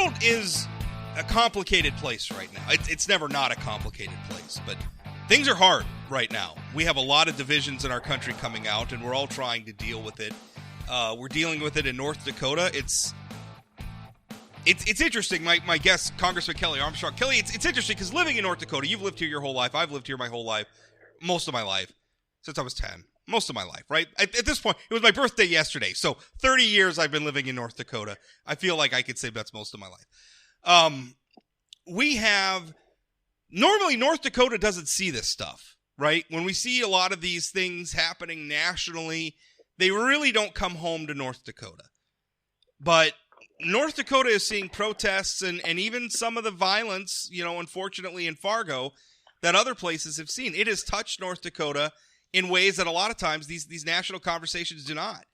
world is a complicated place right now. It's never not a complicated place, but things are hard right now. We have a lot of divisions in our country coming out, and we're all trying to deal with it. We're dealing with it in North Dakota. It's interesting. My guest, Congressman Kelly Armstrong. Kelly, it's interesting because living in North Dakota, you've lived here your whole life. I've lived here my whole life, most of my life, since I was 10. Most of my life, right? At this point, it was my birthday yesterday, so 30 years I've been living in North Dakota. I feel like I could say that's most of my life. Normally North Dakota doesn't see this stuff, right? When we see a lot of these things happening nationally, they really don't come home to North Dakota. But North Dakota is seeing protests and even some of the violence, unfortunately in Fargo, that other places have seen. It has touched North Dakota in ways that a lot of times these national conversations do not.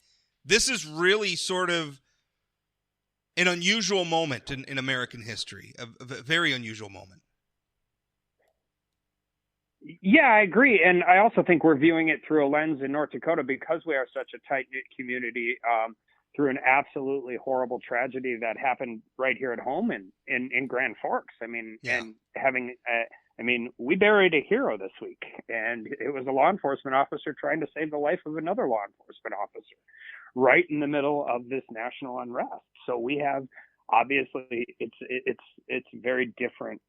This is really sort of an unusual moment in American history, a very unusual moment. Yeah, I agree. And I also think we're viewing it through a lens in North Dakota because we are such a tight-knit community, through an absolutely horrible tragedy that happened right here at home in Grand Forks. We buried a hero this week, and it was a law enforcement officer trying to save the life of another law enforcement officer right in the middle of this national unrest. So we have, obviously, it's very different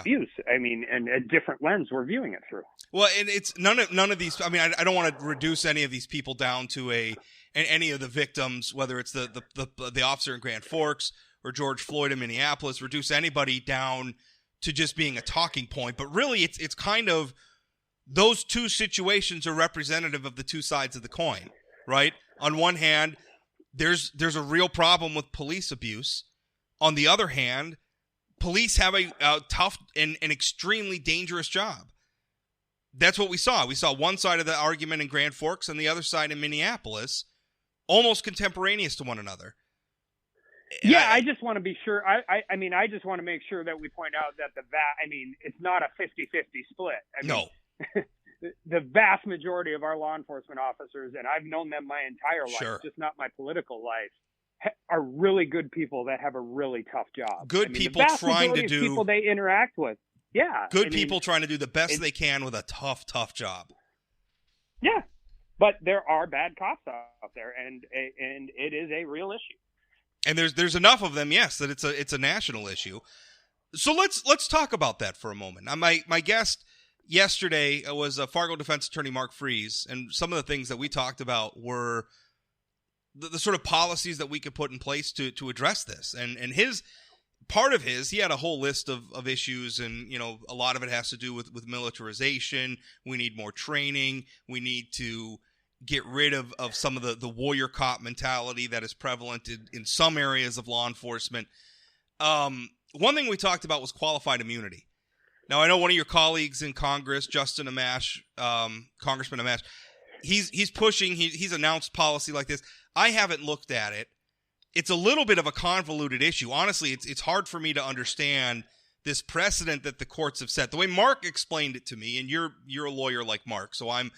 views. And a different lens we're viewing it through. Well, and it's none of these. I don't want to reduce any of these people down to any of the victims, whether it's the officer in Grand Forks or George Floyd in Minneapolis. Reduce anybody down to just being a talking point, but really it's kind of those two situations are representative of the two sides of the coin, right? On one hand, there's a real problem with police abuse. On the other hand, police have a tough and extremely dangerous job. That's what we saw. We saw one side of the argument in Grand Forks and the other side in Minneapolis, almost contemporaneous to one another. Yeah, I just want to be sure. I just want to make sure that we point out that it's not a 50-50 split. No. The vast majority of our law enforcement officers, and I've known them my entire life, sure, just not my political life, are really good people that have a really tough job. Good people trying to do people they interact with. Yeah. Good people trying to do the best they can with a tough job. Yeah. But there are bad cops out there, and it is a real issue. And there's enough of them, yes, that it's a national issue. So let's talk about that for a moment. My guest yesterday was Fargo defense attorney Mark Freese, and some of the things that we talked about were the sort of policies that we could put in place to address this. And his part of he had a whole list of issues, and a lot of it has to do with militarization. We need more training. We need to get rid of some of the warrior cop mentality that is prevalent in some areas of law enforcement. One thing we talked about was qualified immunity. Now, I know one of your colleagues in Congress, Justin Amash, Congressman Amash, he's pushing, he's announced policy like this. I haven't looked at it. It's a little bit of a convoluted issue. Honestly, it's hard for me to understand this precedent that the courts have set. The way Mark explained it to me, and you're a lawyer like Mark, so I'm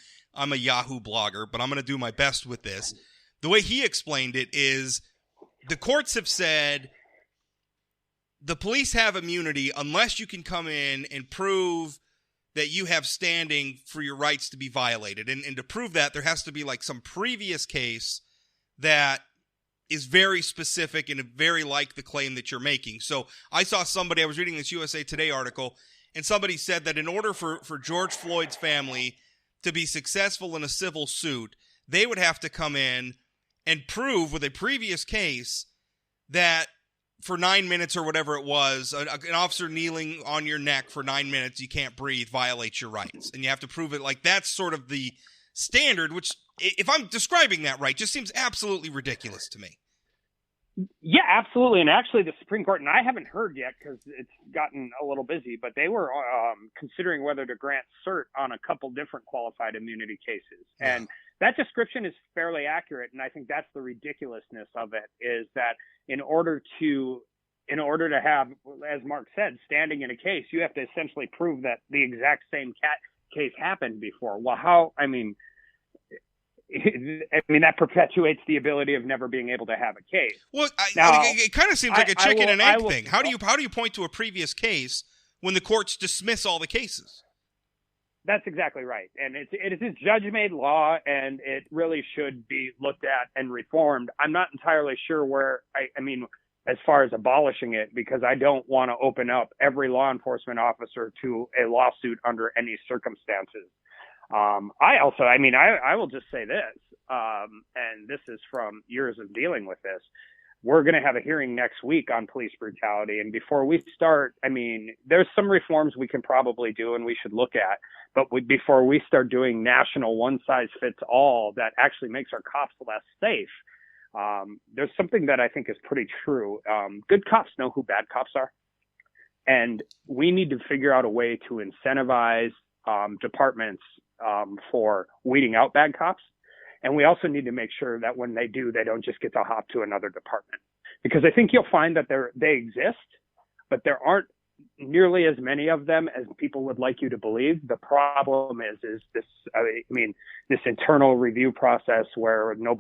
a Yahoo blogger, but I'm going to do my best with this. The way he explained it is the courts have said the police have immunity unless you can come in and prove that you have standing for your rights to be violated. And to prove that, there has to be like some previous case that is very specific and very like the claim that you're making. So I was reading this USA Today article, and somebody said that in order for George Floyd's family to be successful in a civil suit, they would have to come in and prove with a previous case that for 9 minutes or whatever it was, an officer kneeling on your neck for 9 minutes, you can't breathe, violates your rights. And you have to prove it. Like, that's sort of the standard, which, if I'm describing that right, just seems absolutely ridiculous to me. Yeah, absolutely. And actually, the Supreme Court, and I haven't heard yet because it's gotten a little busy, but they were considering whether to grant cert on a couple different qualified immunity cases. Yeah. And that description is fairly accurate. And I think that's the ridiculousness of it, is that in order to have, as Mark said, standing in a case, you have to essentially prove that the exact same case happened before. Well, I mean, that perpetuates the ability of never being able to have a case. Well, Now, it kind of seems like a chicken and egg thing. How do you point to a previous case when the courts dismiss all the cases? That's exactly right. And it is a judge-made law, and it really should be looked at and reformed. I'm not entirely sure where, I mean, as far as abolishing it, because I don't want to open up every law enforcement officer to a lawsuit under any circumstances. I will just say this, and this is from years of dealing with this. We're going to have a hearing next week on police brutality. And before we start, I mean, there's some reforms we can probably do and we should look at. But before we start doing national one-size-fits-all that actually makes our cops less safe, there's something that I think is pretty true. Good cops know who bad cops are. And we need to figure out a way to incentivize departments for weeding out bad cops. And we also need to make sure that when they do, they don't just get to hop to another department. Because I think you'll find that they exist, but there aren't nearly as many of them as people would like you to believe. The problem is this, this internal review process where no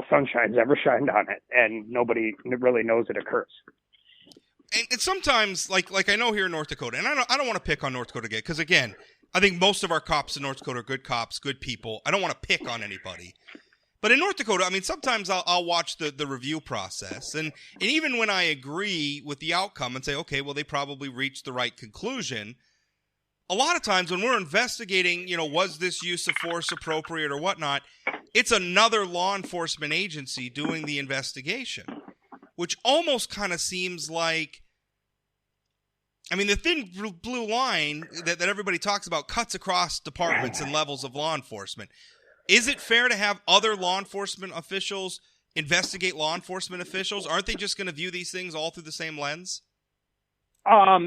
sunshine's ever shined on it, and nobody really knows it occurs. And sometimes, like I know here in North Dakota, and I don't want to pick on North Dakota again, because again, I think most of our cops in North Dakota are good cops, good people. I don't want to pick on anybody. But in North Dakota, I mean, sometimes I'll watch the review process. And even when I agree with the outcome and say, okay, well, they probably reached the right conclusion, a lot of times when we're investigating, was this use of force appropriate or whatnot, it's another law enforcement agency doing the investigation, which almost kind of seems like, I mean, the thin blue line that everybody talks about cuts across departments and levels of law enforcement. Is it fair to have other law enforcement officials investigate law enforcement officials? Aren't they just going to view these things all through the same lens? I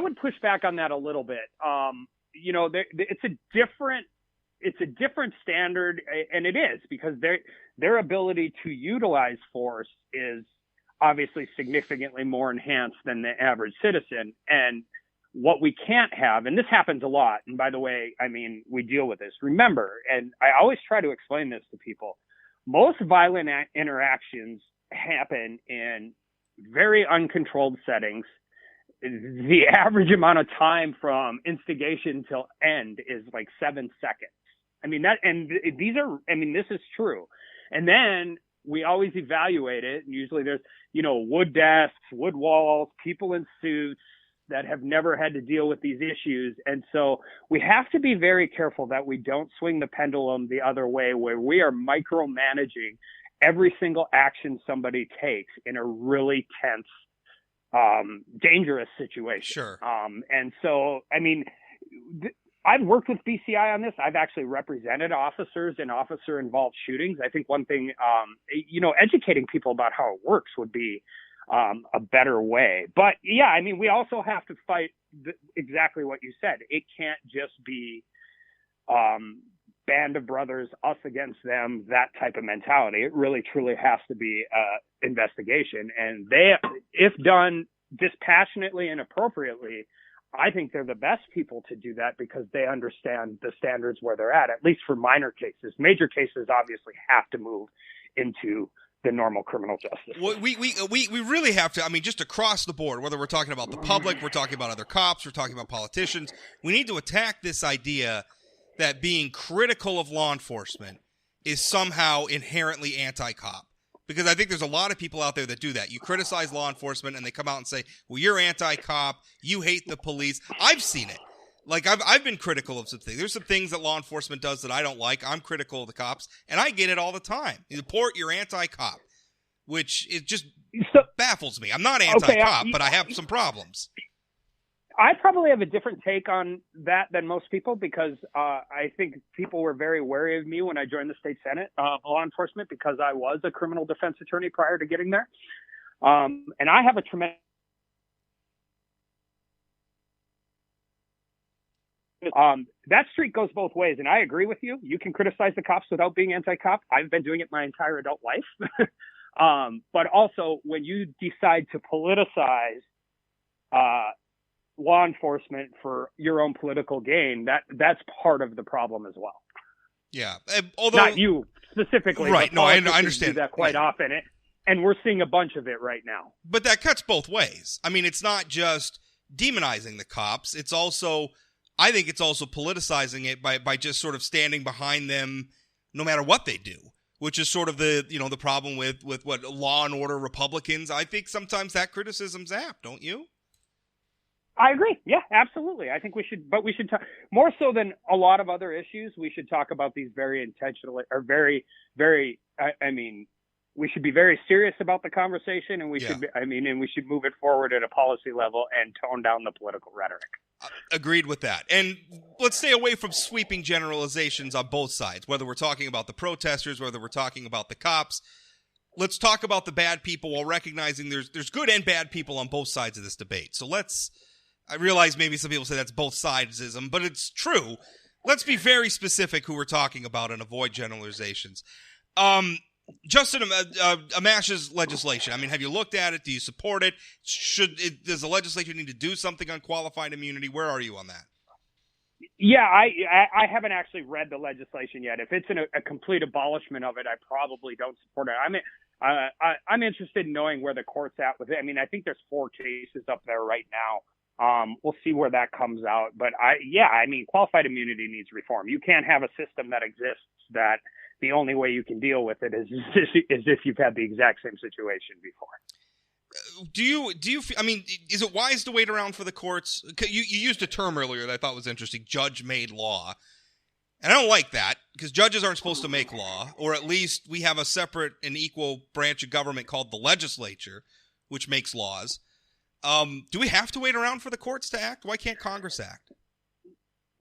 would push back on that a little bit. It's a different standard, and it is, because their ability to utilize force is obviously significantly more enhanced than the average citizen. And what we can't have, and this happens a lot, and by the way, I mean, we deal with this. Remember, and I always try to explain this to people, most violent interactions happen in very uncontrolled settings. The average amount of time from instigation till end is like 7 seconds. I mean, this is true. And then we always evaluate it. And usually there's, wood desks, wood walls, people in suits that have never had to deal with these issues. And so we have to be very careful that we don't swing the pendulum the other way, where we are micromanaging every single action somebody takes in a really tense, dangerous situation. Sure. And so, I mean, I've worked with BCI on this. I've actually represented officers in officer-involved shootings. I think one thing, educating people about how it works would be a better way. But yeah, I mean, we also have to fight exactly what you said. It can't just be band of brothers, us against them, that type of mentality. It really, truly has to be investigation. And they, if done dispassionately and appropriately, I think they're the best people to do that because they understand the standards where they're at least for minor cases. Major cases obviously have to move into the normal criminal justice. Well, we really have to, I mean, just across the board, whether we're talking about the public, we're talking about other cops, we're talking about politicians, we need to attack this idea that being critical of law enforcement is somehow inherently anti-cop. Because I think there's a lot of people out there that do that. You criticize law enforcement and they come out and say, well, you're anti-cop, you hate the police. I've seen it. Like, I've been critical of some things. There's some things that law enforcement does that I don't like. I'm critical of the cops, and I get it all the time. You report you're anti-cop, which it just baffles me. I'm not anti-cop, but I have some problems. I probably have a different take on that than most people because I think people were very wary of me when I joined the state Senate, law enforcement, because I was a criminal defense attorney prior to getting there. And I have a tremendous that street goes both ways. And I agree with you. You can criticize the cops without being anti-cop. I've been doing it my entire adult life. But also when you decide to politicize law enforcement for your own political gain, that's part of the problem as well. Yeah. Although not you specifically, right? But no, I understand do that quite often, and we're seeing a bunch of it right now. But that cuts both ways. I mean, it's not just demonizing the cops. It's also, I think, it's also politicizing it by just sort of standing behind them, no matter what they do. Which is sort of the the problem with what law and order Republicans. I think sometimes that criticism's apt, don't you? I agree. Yeah, absolutely. I think we should talk more so than a lot of other issues. We should talk about these very intentionally, or very, very. I mean, we should be very serious about the conversation, and we should. And we should move it forward at a policy level and tone down the political rhetoric. Agreed with that. And let's stay away from sweeping generalizations on both sides, whether we're talking about the protesters, whether we're talking about the cops. Let's talk about the bad people while recognizing there's good and bad people on both sides of this debate. So I realize maybe some people say that's both sidesism, but it's true. Let's be very specific who we're talking about and avoid generalizations. Justin Amash's legislation. I mean, have you looked at it? Do you support it? Does the legislature need to do something on qualified immunity? Where are you on that? Yeah, I haven't actually read the legislation yet. If it's a complete abolishment of it, I probably don't support it. I'm interested in knowing where the court's at with it. I mean, I think there's 4 cases up there right now. We'll see where that comes out. But qualified immunity needs reform. You can't have a system that exists that the only way you can deal with it is if you've had the exact same situation before. Do you? I mean, is it wise to wait around for the courts? You used a term earlier that I thought was interesting: judge-made law, and I don't like that because judges aren't supposed to make law, or at least we have a separate and equal branch of government called the legislature, which makes laws. Do we have to wait around for the courts to act? Why can't Congress act?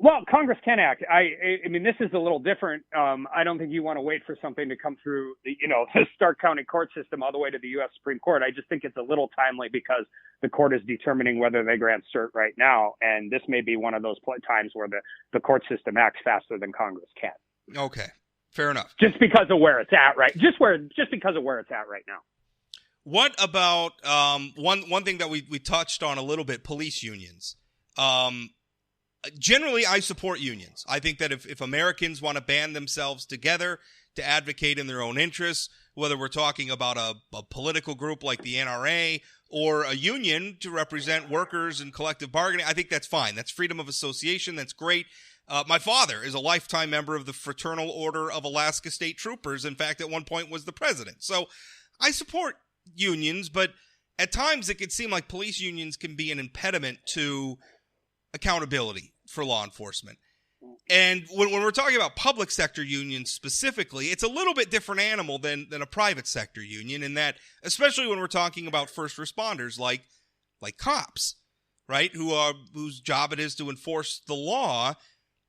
Well, Congress can act. I mean, this is a little different. I don't think you want to wait for something to come through the Stark County court system all the way to the U.S. Supreme Court. I just think it's a little timely because the court is determining whether they grant cert right now, and this may be one of those times where the court system acts faster than Congress can. Okay, fair enough. Just because of where it's at, right? Just because of where it's at right now. What about one thing that we touched on a little bit? Police unions. Generally, I support unions. I think that if Americans want to band themselves together to advocate in their own interests, whether we're talking about a political group like the NRA or a union to represent workers and collective bargaining, I think that's fine. That's freedom of association. That's great. My father is a lifetime member of the Fraternal Order of Alaska State Troopers. In fact, at one point was the president. So I support unions, but at times it could seem like police unions can be an impediment to accountability for law enforcement. And when we're talking about public sector unions specifically, it's a little bit different animal than a private sector union in that, especially when we're talking about first responders like cops, right? Whose job it is to enforce the law.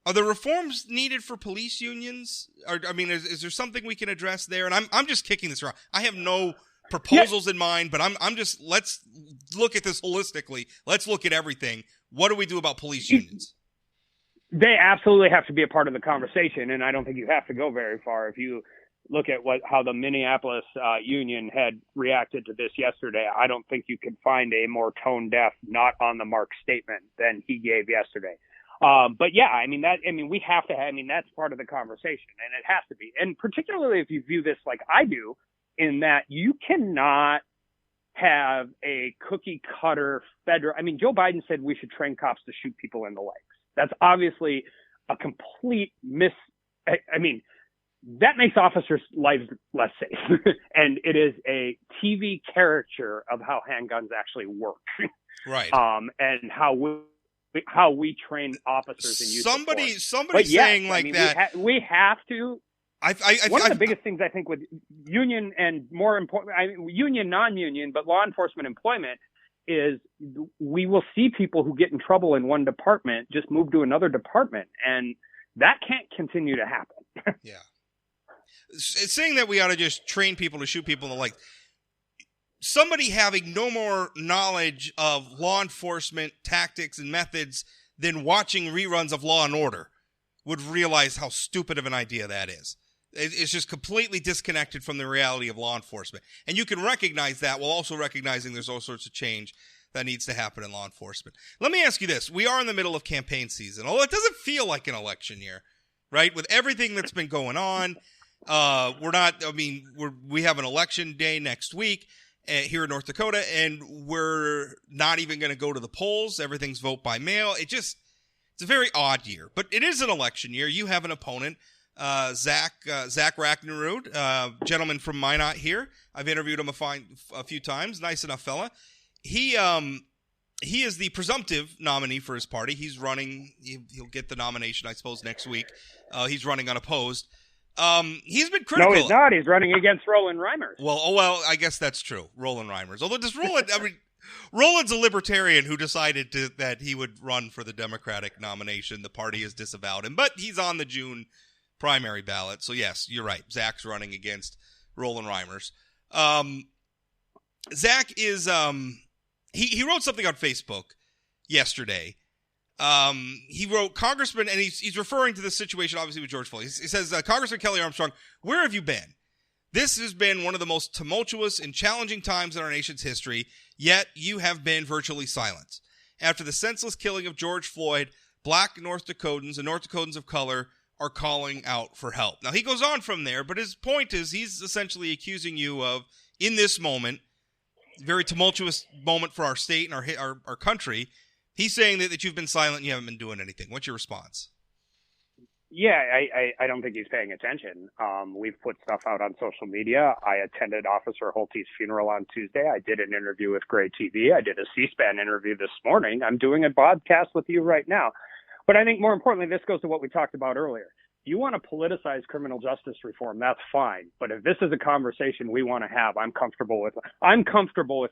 Are there reforms needed for police unions? Is there something we can address there? And I'm just kicking this around. I have no proposals in mind, but I'm just, let's look at this holistically. Let's look at everything. What do we do about police unions? They absolutely have to be a part of the conversation, and I don't think you have to go very far. If you look at how the Minneapolis union had reacted to this yesterday, I don't think you could find a more tone-deaf, not on the mark statement than he gave yesterday. But yeah, we have to that's part of the conversation, and it has to be. And particularly if you view this like I do, in that you cannot have a cookie cutter federal. Joe Biden said we should train cops to shoot people in the legs. That's obviously a complete that makes officers' lives less safe. And it is a TV caricature of how handguns actually work. Right. And how we train officers in use of force. Somebody saying that. We have to. One of the biggest things I think with union and more important, union, non-union, but law enforcement employment is we will see people who get in trouble in one department just move to another department, and that can't continue to happen. Yeah. It's saying that we ought to just train people to shoot people in the leg. Somebody having no more knowledge of law enforcement tactics and methods than watching reruns of Law and Order would realize how stupid of an idea that is. It's just completely disconnected from the reality of law enforcement. And you can recognize that while also recognizing there's all sorts of change that needs to happen in law enforcement. Let me ask you this. We are in the middle of campaign season. Although it doesn't feel like an election year, right? With everything that's been going on, we have an election day next week here in North Dakota, and we're not even going to go to the polls. Everything's vote by mail. It's a very odd year, but it is an election year. You have an opponent, Zach Rankerud, gentleman from Minot here. I've interviewed him a few times. Nice enough fella. He is the presumptive nominee for his party. He's running. He'll get the nomination, I suppose, next week. He's running unopposed. He's been critical. No, he's not. He's running against Roland Reimers. Well, I guess that's true. Roland Reimers. Although does Roland? Roland's a libertarian who decided that he would run for the Democratic nomination. The party has disavowed him, but he's on the June primary ballot. So yes, you're right. Zach's running against Roland Reimers. Zach is he wrote something on Facebook yesterday. He wrote, Congressman, and he's referring to the situation, obviously, with George Floyd. He says, Congressman Kelly Armstrong, where have you been? This has been one of the most tumultuous and challenging times in our nation's history, yet you have been virtually silent. After the senseless killing of George Floyd, black North Dakotans and North Dakotans of color are calling out for help. Now, he goes on from there, but his point is he's essentially accusing you of, in this moment, very tumultuous moment for our state and our country, he's saying that you've been silent and you haven't been doing anything. What's your response? Yeah, I don't think he's paying attention. We've put stuff out on social media. I attended Officer Holte's funeral on Tuesday. I did an interview with Gray TV. I did a C-SPAN interview this morning. I'm doing a podcast with you right now. But I think more importantly, this goes to what we talked about earlier. You want to politicize criminal justice reform, that's fine. But if this is a conversation we want to have, I'm comfortable with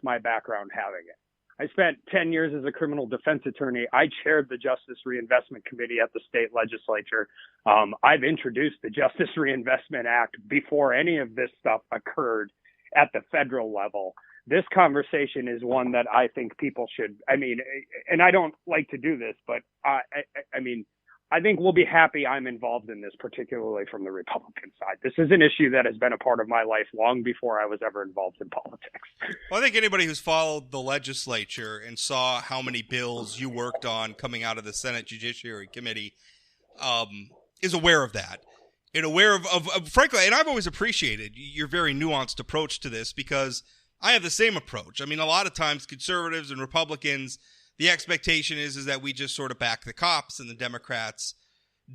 my background having it. I spent 10 years as a criminal defense attorney. I chaired the Justice Reinvestment Committee at the state legislature. I've introduced the Justice Reinvestment Act before any of this stuff occurred at the federal level. This conversation is one that I think people should, and I don't like to do this, but I think we'll be happy I'm involved in this, particularly from the Republican side. This is an issue that has been a part of my life long before I was ever involved in politics. Well, I think anybody who's followed the legislature and saw how many bills you worked on coming out of the Senate Judiciary Committee is aware of that. And aware of frankly, and I've always appreciated your very nuanced approach to this because I have the same approach. I mean, a lot of times conservatives and Republicans, the expectation is that we just sort of back the cops, and the Democrats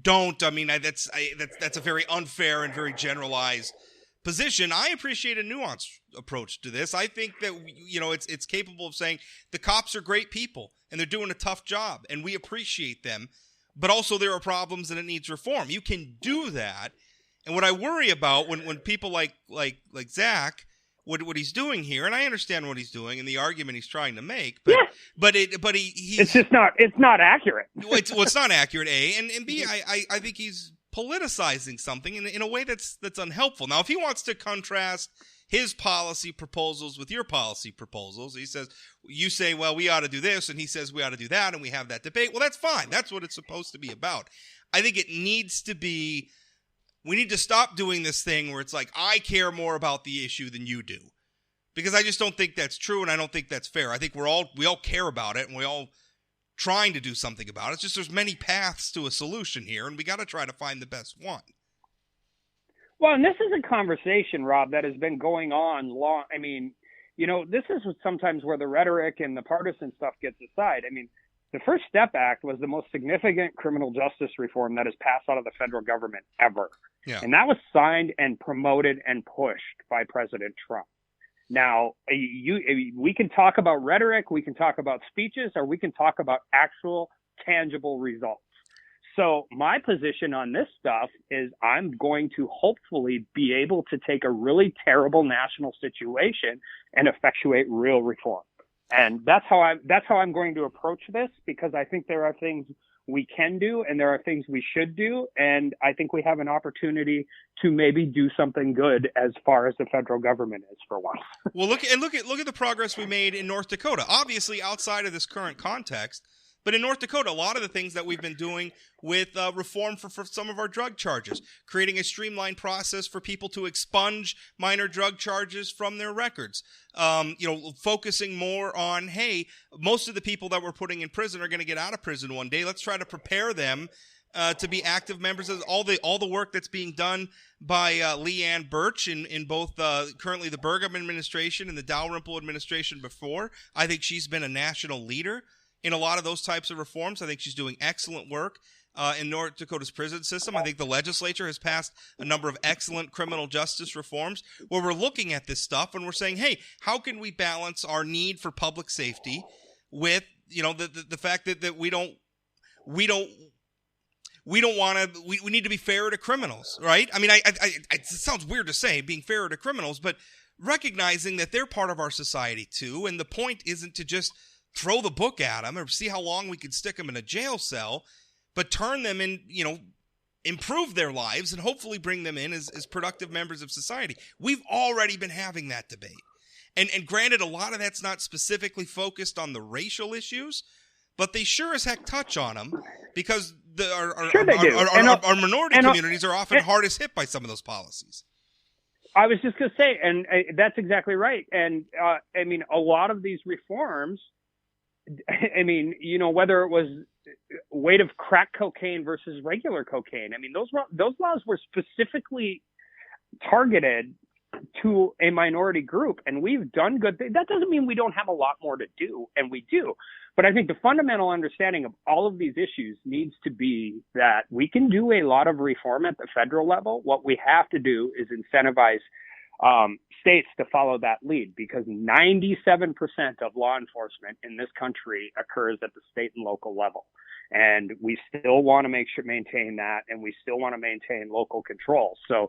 don't. I mean, that's a very unfair and very generalized position. I appreciate a nuanced approach to this. I think that it's capable of saying the cops are great people and they're doing a tough job, and we appreciate them. But also there are problems and it needs reform. You can do that, and what I worry about when people like Zach. What he's doing here, and I understand what he's doing and the argument he's trying to make, but he's it's just not accurate. It's not accurate. A and B. I think he's politicizing something in a way that's unhelpful. Now, if he wants to contrast his policy proposals with your policy proposals, you say, well, we ought to do this, and he says we ought to do that, and we have that debate. Well, that's fine. That's what it's supposed to be about. I think it needs to be. We need to stop doing this thing where it's like, I care more about the issue than you do. Because I just don't think that's true, and I don't think that's fair. I think we all care about it, and we're all trying to do something about it. It's just there's many paths to a solution here, and we got to try to find the best one. Well, and this is a conversation, Rob, that has been going on long. I mean, this is sometimes where the rhetoric and the partisan stuff gets aside. I mean, the First Step Act was the most significant criminal justice reform that has passed out of the federal government ever. Yeah. And that was signed and promoted and pushed by President Trump. Now, we can talk about rhetoric, we can talk about speeches, or we can talk about actual tangible results. So my position on this stuff is I'm going to hopefully be able to take a really terrible national situation and effectuate real reform. And that's how I'm going to approach this, because I think there are things we can do and there are things we should do. And I think we have an opportunity to maybe do something good as far as the federal government is for once. Well, look at the progress we made in North Dakota, obviously outside of this current context. But in North Dakota, a lot of the things that we've been doing with reform for some of our drug charges, creating a streamlined process for people to expunge minor drug charges from their records, focusing more on, hey, most of the people that we're putting in prison are going to get out of prison one day. Let's try to prepare them to be active members of all the work that's being done by Leanne Birch in both currently the Burgum administration and the Dalrymple administration before. I think she's been a national leader in a lot of those types of reforms. I think she's doing excellent work in North Dakota's prison system. I think the legislature has passed a number of excellent criminal justice reforms where we're looking at this stuff and we're saying, hey, how can we balance our need for public safety with, the fact that we need to be fairer to criminals, right? I mean, it sounds weird to say being fairer to criminals, but recognizing that they're part of our society too. And the point isn't to just throw the book at them or see how long we can stick them in a jail cell, but turn them in, improve their lives and hopefully bring them in as productive members of society. We've already been having that debate. And granted, a lot of that's not specifically focused on the racial issues, but they sure as heck touch on them because our minority communities are often hardest hit by some of those policies. I was just going to say, and that's exactly right. And a lot of these reforms, whether it was weight of crack cocaine versus regular cocaine, those laws were specifically targeted to a minority group, and we've done good. That doesn't mean we don't have a lot more to do, and we do. But I think the fundamental understanding of all of these issues needs to be that we can do a lot of reform at the federal level. What we have to do is incentivize states to follow that lead, because 97% of law enforcement in this country occurs at the state and local level. And we still want to maintain that, and we still want to maintain local control. So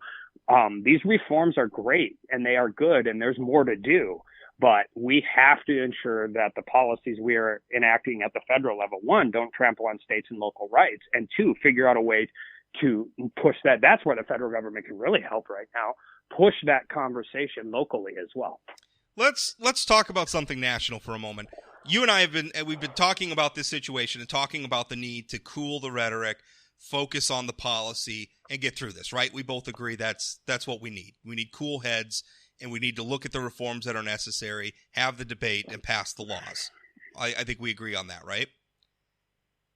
these reforms are great, and they are good, and there's more to do. But we have to ensure that the policies we are enacting at the federal level, one, don't trample on states and local rights, and two, figure out a way to push that. That's where the federal government can really help right now, push that conversation locally as well. Let's talk about something national for a moment. You and I we've been talking about this situation and talking about the need to cool the rhetoric, focus on the policy, and get through this, right? We both agree that's what we need. We need cool heads, and we need to look at the reforms that are necessary, have the debate, and pass the laws. I think we agree on that, right?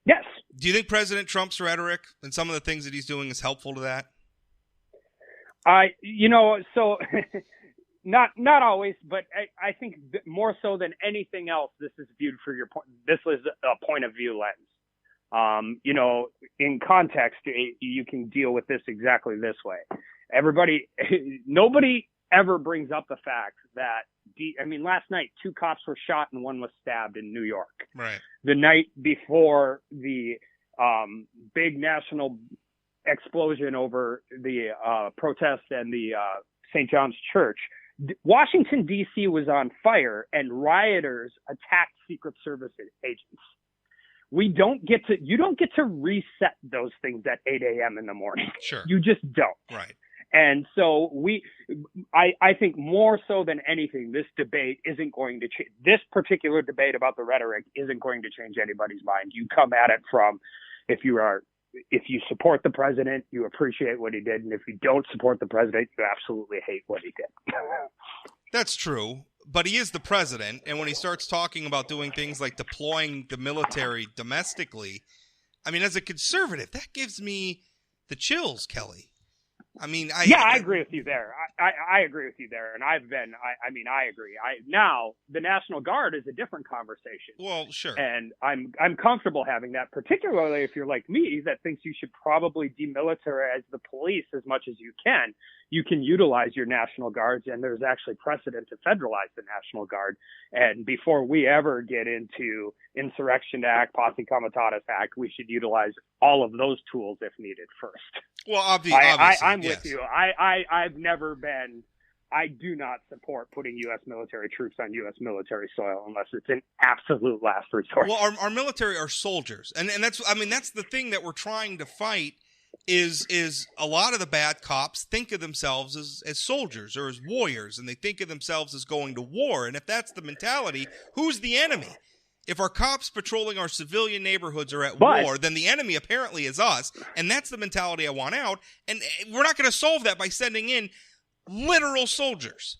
Yes. Do you think President Trump's rhetoric and some of the things that he's doing is helpful to that? Not always, but I think more so than anything else, this is viewed for your point. This was a point of view lens. In context, you can deal with this exactly this way. Nobody ever brings up the fact that, last night, 2 cops were shot and 1 was stabbed in New York. Right. The night before the big national explosion over the protest and the St. John's Church, Washington, D.C. was on fire and rioters attacked Secret Service agents. You don't get to reset those things at 8 a.m. in the morning. Sure. You just don't. Right. And so I think more so than anything, this debate isn't going to change. This particular debate about the rhetoric isn't going to change anybody's mind. You come at it from, if you support the president, you appreciate what he did. And if you don't support the president, you absolutely hate what he did. That's true. But he is the president. And when he starts talking about doing things like deploying the military domestically, as a conservative, that gives me the chills, Kelly. I agree with you there. I agree with you there. And I agree. Now the National Guard is a different conversation. Well, sure. And I'm comfortable having that, particularly if you're like me, that thinks you should probably demilitarize the police as much as you can. You can utilize your National Guards, and there's actually precedent to federalize the National Guard. And before we ever get into Insurrection Act, Posse Comitatus Act, we should utilize all of those tools if needed first. Well, obviously, I'm yes. with you. I do not support putting U.S. military troops on U.S. military soil unless it's an absolute last resort. Well, our military are soldiers, and that's the thing that we're trying to fight. Is a lot of the bad cops think of themselves as soldiers or as warriors, and they think of themselves as going to war. And if that's the mentality, who's the enemy? If our cops patrolling our civilian neighborhoods are at war, then the enemy apparently is us, and that's the mentality I want out. And we're not going to solve that by sending in literal soldiers.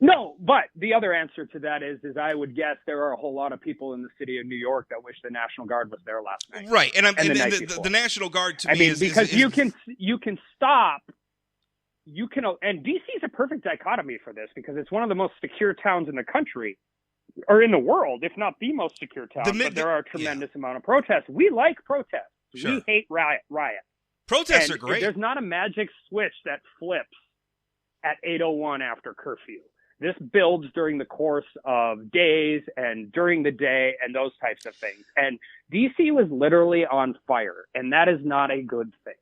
No, but the other answer to that is I would guess there are a whole lot of people in the city of New York that wish the National Guard was there last night. Right, and the National Guard to me is because you can stop. You can, and DC is a perfect dichotomy for this because it's one of the most secure towns in the country, or in the world, if not the most secure town. But there are a tremendous amount of protests. We like protests. Sure. We hate riots. Protests are great. There's not a magic switch that flips at 8:01 after curfew. This builds during the course of days and during the day and those types of things. And DC was literally on fire, and that is not a good thing.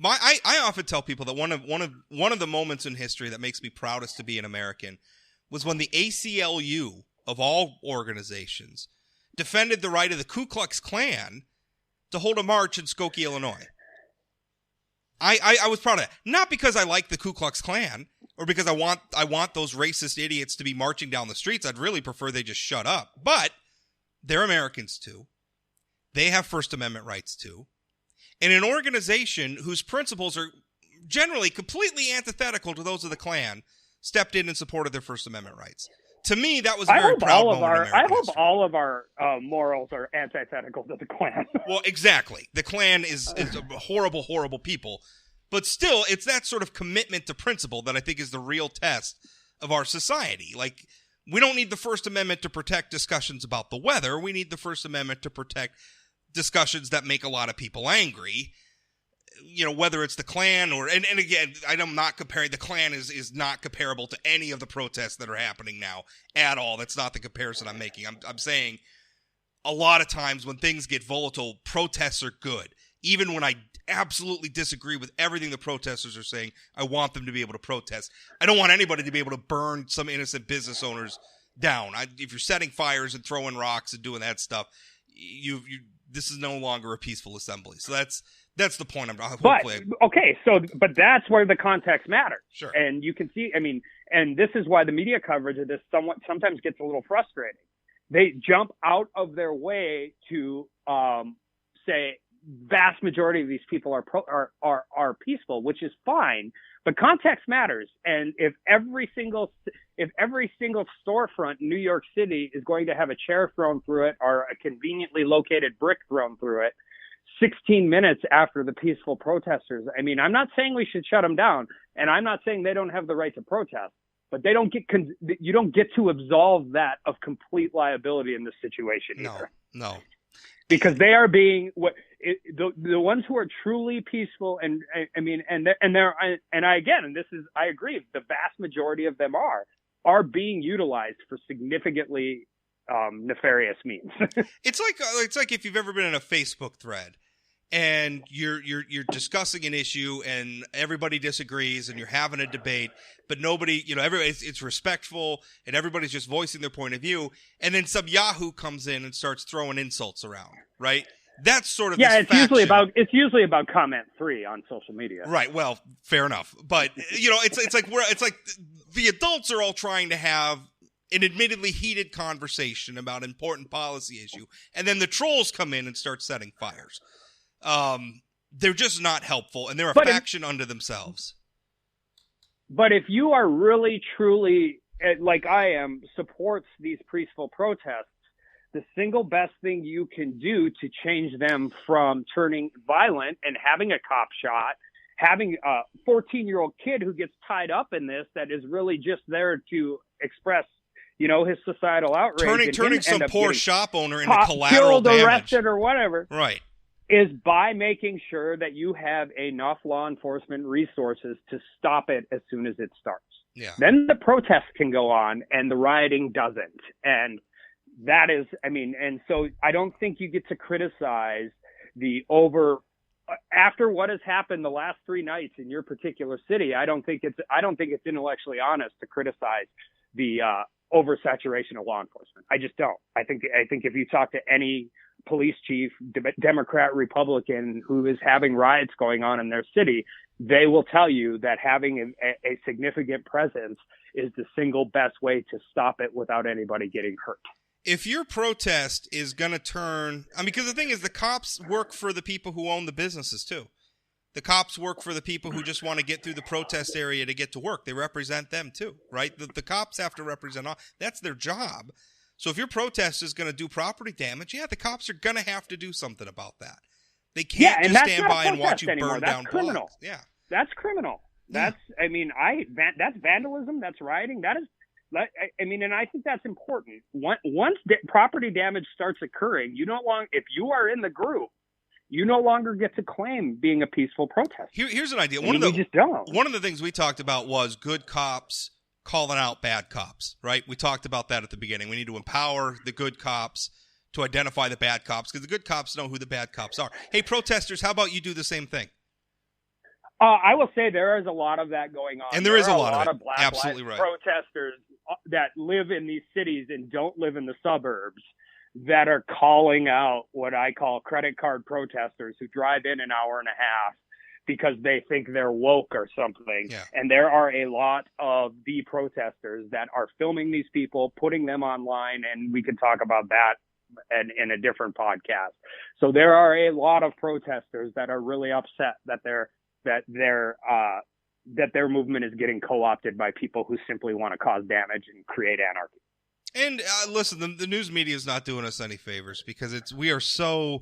I often tell people that one of the moments in history that makes me proudest to be an American was when the ACLU of all organizations defended the right of the Ku Klux Klan to hold a march in Skokie, Illinois. I was proud of that. Not because I like the Ku Klux Klan or because I want those racist idiots to be marching down the streets. I'd really prefer they just shut up. But they're Americans too. They have First Amendment rights too. And an organization whose principles are generally completely antithetical to those of the Klan stepped in and supported their First Amendment rights. To me, that was a very proud moment in American history. I hope all of our morals are antithetical to the Klan. Well, exactly. The Klan is a horrible, horrible people. But still, it's that sort of commitment to principle that I think is the real test of our society. Like, we don't need the First Amendment to protect discussions about the weather. We need the First Amendment to protect discussions that make a lot of people angry. You know, whether it's the Klan or, and again, I'm not comparing, the Klan is not comparable to any of the protests that are happening now at all. That's not the comparison I'm making. I'm saying a lot of times when things get volatile, protests are good. Even when I absolutely disagree with everything the protesters are saying, I want them to be able to protest. I don't want anybody to be able to burn some innocent business owners down. If you're setting fires and throwing rocks and doing that stuff, this is no longer a peaceful assembly. So that's the point. But that's where the context matters. Sure. And you can see, and this is why the media coverage of this sometimes gets a little frustrating. They jump out of their way to say vast majority of these people are peaceful, which is fine, but context matters. And if every single storefront in New York City is going to have a chair thrown through it or a conveniently located brick thrown through it 16 minutes after the peaceful protesters, I'm not saying we should shut them down, and I'm not saying they don't have the right to protest, but you don't get to absolve that of complete liability in this situation either. No. Because they are being the ones who are truly peaceful, and I agree, the vast majority of them are being utilized for significantly nefarious means. It's like if you've ever been in a Facebook thread and you're discussing an issue and everybody disagrees and you're having a debate, but nobody, it's respectful and everybody's just voicing their point of view, and then some Yahoo comes in and starts throwing insults around, right? That's sort of it's usually about comment 3 on social media. Right. Well, fair enough. But it's like the adults are all trying to have an admittedly heated conversation about an important policy issue, and then the trolls come in and start setting fires. They're just not helpful, and they're a faction unto themselves. But if you are really, truly, like I am, supports these peaceful protests, the single best thing you can do to change them from turning violent and having a cop shot, having a 14-year-old kid who gets tied up in this that is really just there to express his societal outrage. Turning some poor shop owner into collateral killed, damage. Arrested, or whatever. Right. Is by making sure that you have enough law enforcement resources to stop it as soon as it starts. Yeah. Then the protests can go on and the rioting doesn't. And that is, and so I don't think you get to criticize after what has happened the last 3 nights in your particular city. I don't think it's intellectually honest to criticize the oversaturation of law enforcement. I just don't. I think if you talk to any police chief, Democrat, Republican, who is having riots going on in their city, they will tell you that having a significant presence is the single best way to stop it without anybody getting hurt. If your protest is going to turn, because the thing is, the cops work for the people who own the businesses too. The cops work for the people who just want to get through the protest area to get to work. They represent them too, right? The cops have to represent all. That's their job. So if your protest is going to do property damage, the cops are going to have to do something about that. They can't just stand by and watch you burn down blocks. Yeah, that's criminal. That's that's vandalism. That's rioting. That is. And I think that's important. Once property damage starts occurring, if you are in the group, you no longer get to claim being a peaceful protester. Here's an idea. You just don't. One of the things we talked about was good cops calling out bad cops, right? We talked about that at the beginning. We need to empower the good cops to identify the bad cops because the good cops know who the bad cops are. Hey, protesters, how about you do the same thing? I will say there is a lot of that going on. And there is a lot of Black Absolutely Lives right. Protesters that live in these cities and don't live in the suburbs that are calling out what I call credit card protesters who drive in an hour and a half because they think they're woke or something. Yeah. And there are a lot of the protesters that are filming these people, putting them online, and we can talk about that in a different podcast. So there are a lot of protesters that are really upset that their movement is getting co-opted by people who simply want to cause damage and create anarchy. And listen, the news media is not doing us any favors because we are so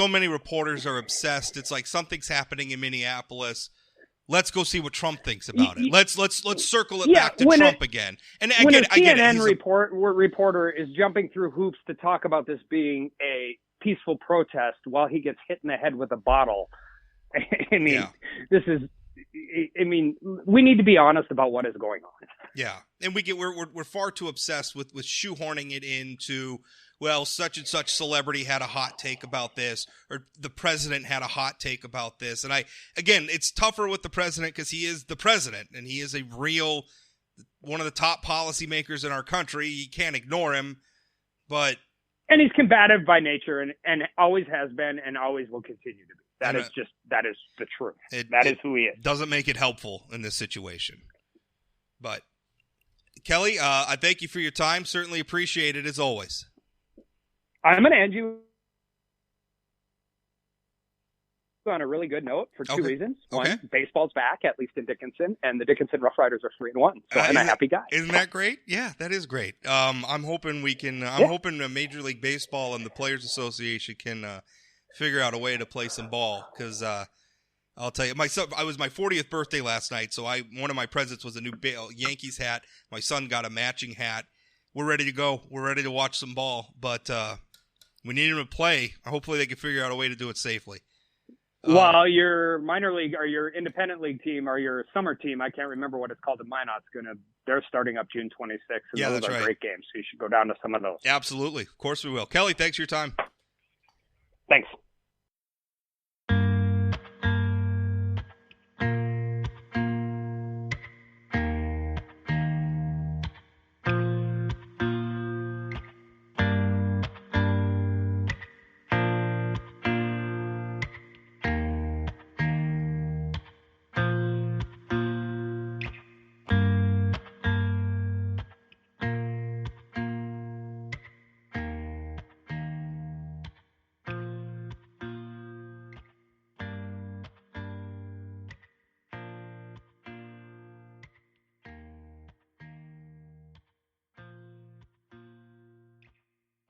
many reporters are obsessed. It's like something's happening in Minneapolis. Let's go see what Trump thinks about it. Let's circle it back to Trump again. And I get CNN reporter is jumping through hoops to talk about this being a peaceful protest while he gets hit in the head with a bottle. I mean, we need to be honest about what is going on. Yeah, and we're far too obsessed with shoehorning it into, well, such and such celebrity had a hot take about this, or the president had a hot take about this. And it's tougher with the president because he is the president and he is one of the top policymakers in our country. You can't ignore him, and he's combative by nature and always has been and always will continue to be. That is the truth. That is who he is. Doesn't make it helpful in this situation. But Kelly, I thank you for your time. Certainly appreciate it as always. I'm going to end you on a really good note for two reasons. One, baseball's back, at least in Dickinson, and the Dickinson Rough Riders are 3-1. So I'm a happy guy. Isn't that great? Yeah, that is great. I'm hoping we can. I'm hoping Major League Baseball and the Players Association can figure out a way to play some ball because I'll tell you, I was my 40th birthday last night, so one of my presents was a new Yankees hat. My son got a matching hat. We're ready to go. We're ready to watch some ball, but we need them to play. Hopefully, they can figure out a way to do it safely. Well, your minor league or your independent league team or your summer team, I can't remember what it's called in Minot's they're starting up June 26th. And those are great games. So you should go down to some of those. Absolutely. Of course we will. Kelly, thanks for your time. Thanks.